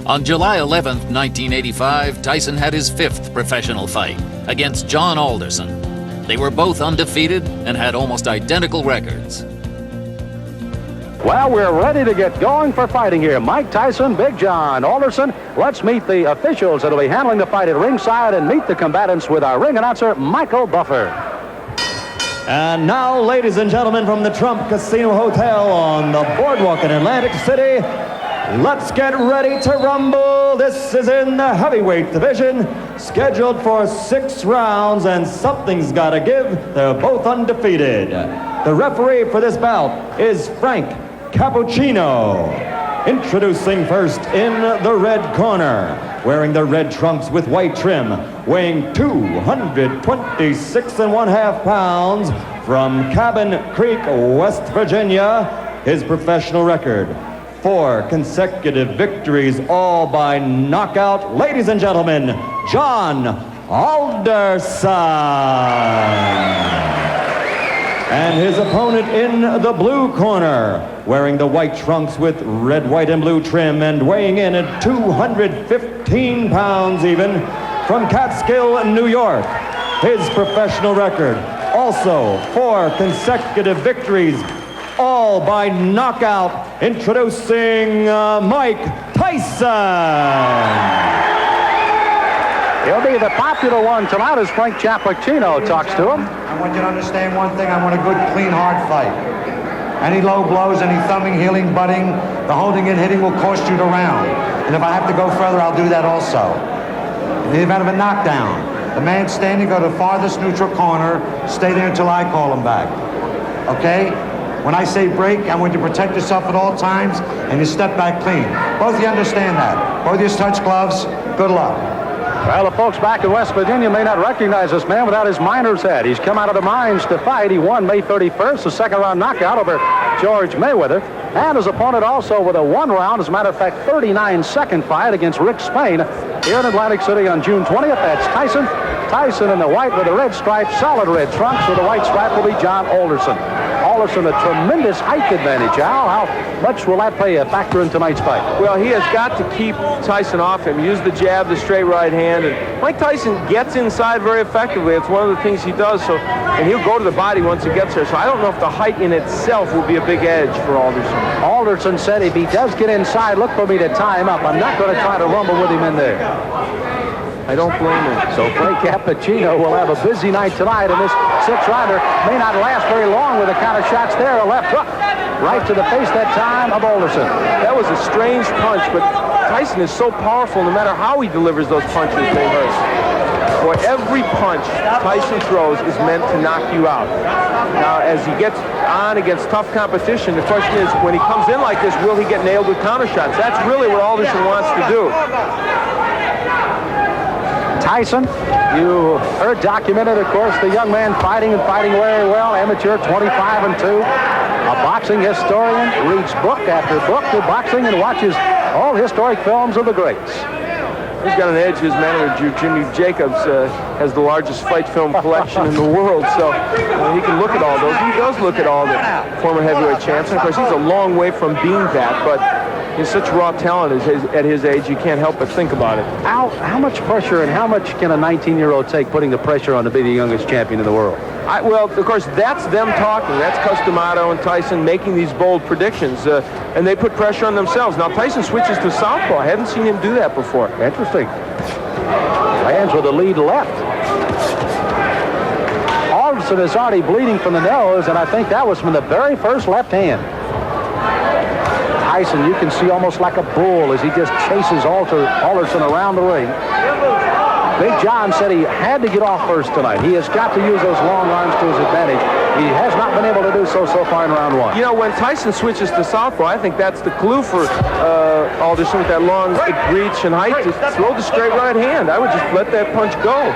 On July 11th, 1985, Tyson had his 5th professional fight against John Alderson. They were both undefeated and had almost identical records. Well, we're ready to get going for fighting here. Mike Tyson, Big John Alderson. Let's meet the officials that will be handling the fight at ringside and meet the combatants with our ring announcer, Michael Buffer. And now, ladies and gentlemen, from the Trump Casino Hotel on the boardwalk in Atlantic City, let's get ready to rumble. This is in the heavyweight division, scheduled for 6 rounds, and something's got to give. They're both undefeated. The referee for this bout is Frank Cappuccino. Introducing first in the red corner, wearing the red trunks with white trim, weighing 226.5 pounds, from Cabin Creek, West Virginia, his professional record: 4 consecutive victories, all by knockout. Ladies and gentlemen, John Alderson. And his opponent in the blue corner, wearing the white trunks with red, white, and blue trim, and weighing in at 215 pounds even, from Catskill, New York. His professional record, also 4 consecutive victories, all by knockout. Introducing Mike Tyson. He'll be the popular one tonight as Frank Cappuccino talks to him. I want you to understand one thing. I want a good, clean, hard fight. Any low blows, any thumbing, heeling, butting, the holding and hitting will cost you the round. And if I have to go further, I'll do that also. In the event of a knockdown, the man standing, go to the farthest neutral corner, stay there until I call him back. Okay? When I say break, I want you to protect yourself at all times, and you step back clean. Both of you understand that. Both of you touch gloves. Good luck. Well, the folks back in West Virginia may not recognize this man without his miner's hat. He's come out of the mines to fight. He won May 31st, a second-round knockout over George Mayweather. And his opponent also with a 1-round, as a matter of fact, 39-second fight against Rick Spain here in Atlantic City on June 20th. That's Tyson. Tyson in the white with the red stripe, solid red trunks. With the white stripe will be John Alderson. Alderson, a tremendous height advantage. Al, how much will that play a factor in tonight's fight? Well, he has got to keep Tyson off him. Use the jab, the straight right hand. And Mike Tyson gets inside very effectively. It's one of the things he does. So, and he'll go to the body once he gets there. So I don't know if the height in itself will be a big edge for Alderson. Alderson said if he does get inside, look for me to tie him up. I'm not going to try to rumble with him in there. I don't blame him. So Frank Cappuccino will have a busy night tonight, and this 6-rounder may not last very long with the kind of shots there. A left hook right to the face that time of Alderson. That was a strange punch, but Tyson is so powerful, no matter how he delivers those punches, they hurt. Boy, every punch Tyson throws is meant to knock you out. Now, as he gets on against tough competition, the question is, when he comes in like this, will he get nailed with counter shots? That's really what Alderson wants to do. Tyson, you heard documented, of course, the young man fighting very well, amateur, 25-2, a boxing historian, reads book after book of boxing and watches all historic films of the greats. He's got an edge. His manager, Jimmy Jacobs, has the largest fight film collection in the world, so he can look at all those. He does look at all the former heavyweight champs, and of course, he's a long way from being that, but he's such raw talent at his age, you can't help but think about it. How much pressure and how much can a 19-year-old take putting the pressure on to be the youngest champion in the world? Well, of course, that's them talking. That's Customato and Tyson making these bold predictions, and they put pressure on themselves. Now, Tyson switches to southpaw. I haven't seen him do that before. Interesting. Lands with the lead left. Alderson is already bleeding from the nose, and I think that was from the very first left hand. Tyson, you can see almost like a bull as he just chases Alderson around the ring. Big John said he had to get off first tonight. He has got to use those long arms to his advantage. He has not been able to do so far in round 1. You know, when Tyson switches to southpaw, I think that's the clue for Alderson with that long reach and height to throw the straight right hand. I would just let that punch go.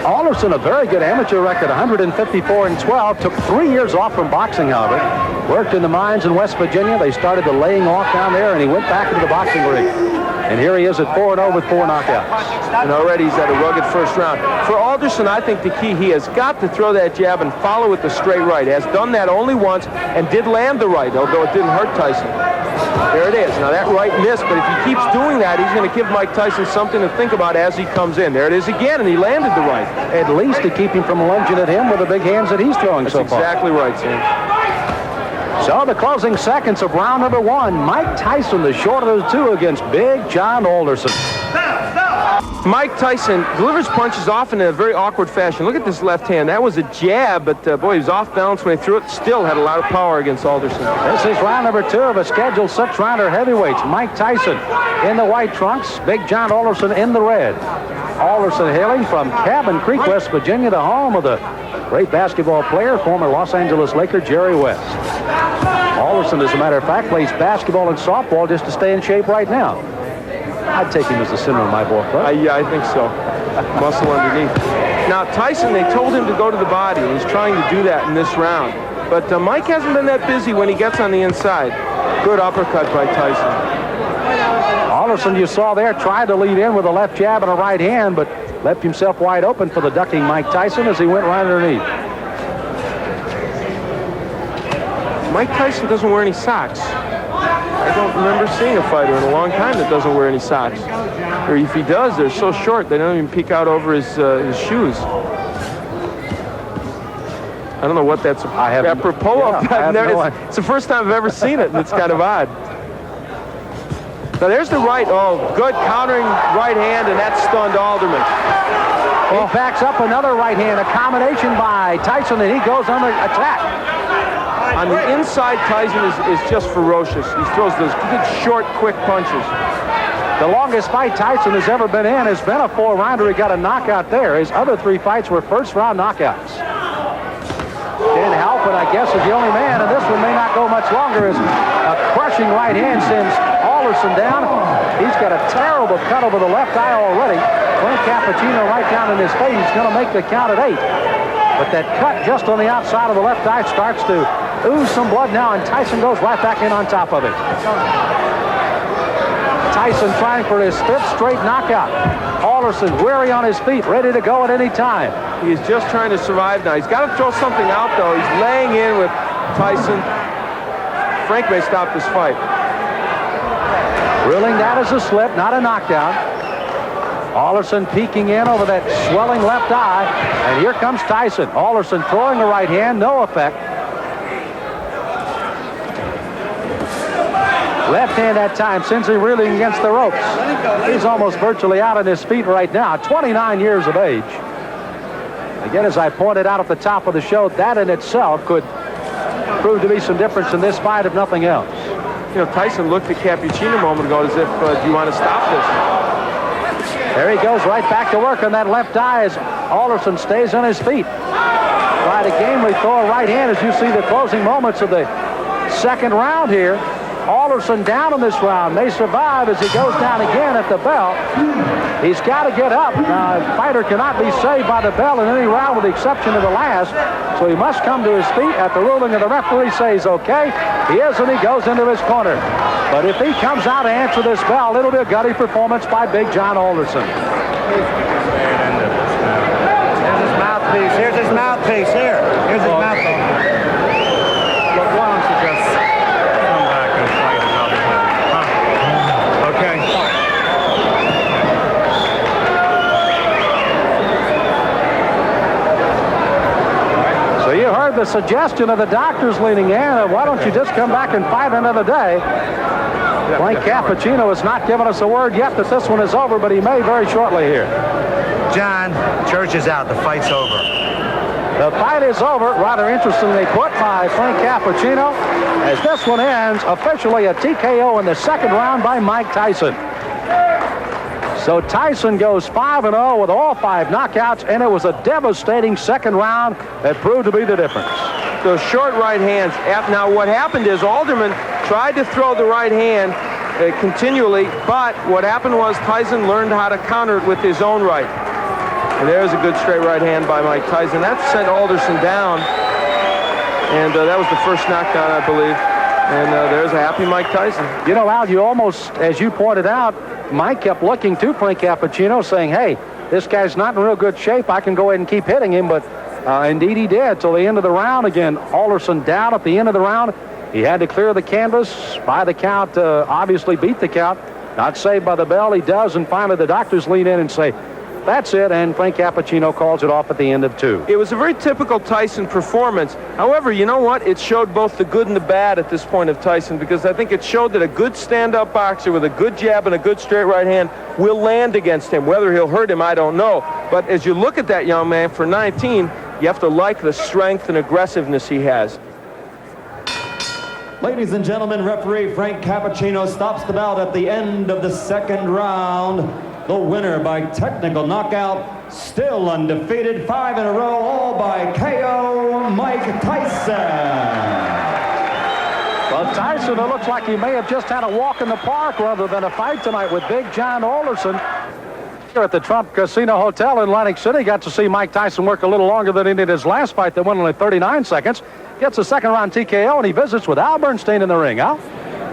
Alderson, a very good amateur record, 154-12. Took 3 years off from boxing, however. Worked in the mines in West Virginia. They started the laying off down there, and he went back into the boxing ring. And here he is at 4-0 with 4 knockouts. And already he's had a rugged first round. For Alderson, I think the key, he has got to throw that jab and follow with the straight right. Has done that only once and did land the right, although it didn't hurt Tyson. There it is. Now that right missed, but if he keeps doing that, he's going to give Mike Tyson something to think about as he comes in. There it is again, and he landed the right. At least to keep him from lunging at him with the big hands that he's throwing so far. That's exactly right, Sam. So the closing seconds of round number 1. Mike Tyson, the shorter of the two, against Big John Alderson. Mike Tyson delivers punches often in a very awkward fashion. Look at this left hand. That was a jab, but boy, he was off balance when he threw it. Still had a lot of power against Alderson. This is round number 2 of a scheduled 6-rounder heavyweights. Mike Tyson in the white trunks, Big John Alderson in the red. Alderson hailing from Cabin Creek, West Virginia, the home of the great basketball player, former Los Angeles Laker Jerry West. Alderson, as a matter of fact, plays basketball and softball just to stay in shape right now. I'd take him as the center of my ball club. Yeah, I think so. Muscle underneath. Now, Tyson, they told him to go to the body, and he's trying to do that in this round. But Mike hasn't been that busy when he gets on the inside. Good uppercut by Tyson. Alderson, you saw there, tried to lead in with a left jab and a right hand, but left himself wide open for the ducking Mike Tyson as he went right underneath. Mike Tyson doesn't wear any socks. I don't remember seeing a fighter in a long time that doesn't wear any socks. Or if he does, they're so short they don't even peek out over his shoes. I don't know what that's apropos of. It's the first time I've ever seen it, and it's kind of odd. Now there's the right. Oh, good countering right hand, and that stunned Alderman. He backs up another right hand, a combination by Tyson, and he goes under attack. On the inside, Tyson is just ferocious. He throws those good, short, quick punches. The longest fight Tyson has ever been in has been a 4-rounder. He got a knockout there. His other 3 fights were first-round knockouts. Dan Halpin, I guess, is the only man, and this one may not go much longer, as a crushing right hand sends Alderson down. He's got a terrible cut over the left eye already. Frank Cappuccino right down in his face. He's going to make the count at 8. But that cut just on the outside of the left eye starts to ooze some blood now, and Tyson goes right back in on top of it. Tyson trying for his 5th straight knockout. Alderson weary on his feet, ready to go at any time. He's just trying to survive now. He's got to throw something out, though. He's laying in with Tyson. Frank may stop this fight. Ruling that as a slip, not a knockdown. Alderson peeking in over that swelling left eye, and here comes Tyson. Alderson throwing the right hand, no effect. Left hand that time, sends him reeling against the ropes. He's almost virtually out on his feet right now, 29 years of age. Again, as I pointed out at the top of the show, that in itself could prove to be some difference in this fight, if nothing else. You know, Tyson looked at Cappuccino a moment ago as if, do you want to stop this? There he goes right back to work on that left eye as Alderson stays on his feet. Try to gamely throw a right hand as you see the closing moments of the second round here. Alderson down in this round, may survive as he goes down again at the bell. He's got to get up. Now, a fighter cannot be saved by the bell in any round with the exception of the last, so he must come to his feet at the ruling of the referee says okay. He is, and he goes into his corner. But if he comes out to answer this bell, it'll be a gutty performance by Big John Alderson. Here's his mouthpiece. Here's his mouthpiece. Here's his mouthpiece. Look, why don't you just come back and fight another one? Huh? Okay. So you heard the suggestion of the doctors leaning in. Why don't you just come back and fight another day? Frank Cappuccino has not given us a word yet that this one is over, but he may very shortly here. John, church is out. The fight's over. The fight is over, rather interestingly put by Frank Cappuccino, as this one ends officially a TKO in the second round by Mike Tyson. So Tyson goes 5-0 with all 5 knockouts, and it was a devastating second round that proved to be the difference. Those short right hands. Now what happened is Alderman tried to throw the right hand continually, but what happened was Tyson learned how to counter it with his own right. And there's a good straight right hand by Mike Tyson. That sent Alderson down, and that was the first knockdown, I believe. And there's a happy Mike Tyson. You know, Al, you almost, as you pointed out, Mike kept looking to Frank Cappuccino saying, hey, this guy's not in real good shape. I can go ahead and keep hitting him, but indeed he did. Till the end of the round again. Alderson down at the end of the round. He had to clear the canvas by the count, obviously beat the count. Not saved by the bell. He does, and finally the doctors lean in and say, that's it, and Frank Cappuccino calls it off at the end of 2. It was a very typical Tyson performance. However, you know what? It showed both the good and the bad at this point of Tyson, because I think it showed that a good stand-up boxer with a good jab and a good straight right hand will land against him. Whether he'll hurt him, I don't know. But as you look at that young man, for 19, you have to like the strength and aggressiveness he has. Ladies and gentlemen, referee Frank Cappuccino stops the bout at the end of the 2nd round. The winner by technical knockout, still undefeated, 5 in a row, all by KO, Mike Tyson. Well, Tyson, it looks like he may have just had a walk in the park rather than a fight tonight with Big John Alderson. Here at the Trump Casino Hotel in Atlantic City, got to see Mike Tyson work a little longer than he did his last fight that went only 39 seconds. Gets a 2nd round TKO, and he visits with Al Bernstein in the ring. Al?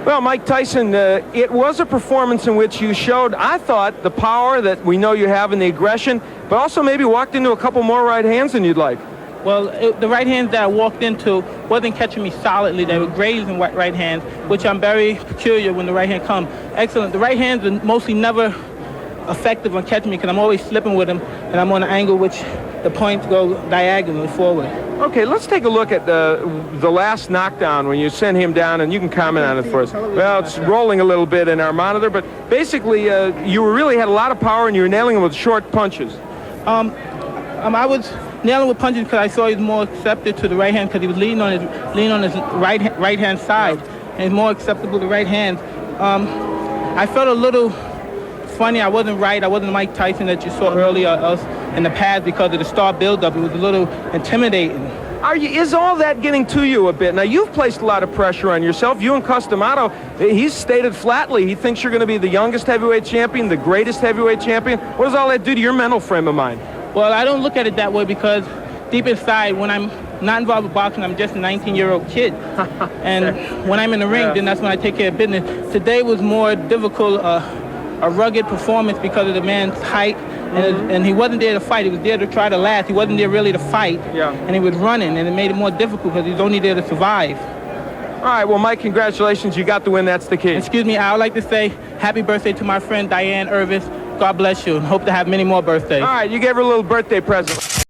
Well, Mike Tyson, it was a performance in which you showed, I thought, the power that we know you have and the aggression, but also maybe walked into a couple more right hands than you'd like. Well, the right hands that I walked into wasn't catching me solidly. They were grazing right hands, which I'm very peculiar when the right hand comes. Excellent. The right hands are mostly never effective on catching me because I'm always slipping with them, and I'm on an angle which the points go diagonally forward. Okay, let's take a look at the last knockdown when you sent him down, and you can comment on it for us. Well, it's rolling a little bit in our monitor, but basically you really had a lot of power and you were nailing him with short punches. I was nailing with punches because I saw he was more accepted to the right hand because he was leaning on his right hand side, and he's more acceptable to right hand. I felt a little funny. I wasn't right. I wasn't Mike Tyson that you saw earlier in the past because of the star buildup. It was a little intimidating. Is all that getting to you a bit? Now, you've placed a lot of pressure on yourself. You and Customato, he's stated flatly he thinks you're going to be the youngest heavyweight champion, the greatest heavyweight champion. What does all that do to your mental frame of mind? Well, I don't look at it that way because deep inside, when I'm not involved with boxing, I'm just a 19-year-old kid. And when I'm in the ring, then that's when I take care of business. Today was more difficult, a rugged performance because of the man's height. And he wasn't there to fight. He was there to try to last. He wasn't there really to fight. Yeah. And he was running, and it made it more difficult because he was only there to survive. All right, well, Mike, congratulations. You got the win. That's the key. Excuse me, I would like to say happy birthday to my friend Diane Irvis. God bless you, and hope to have many more birthdays. All right, you gave her a little birthday present.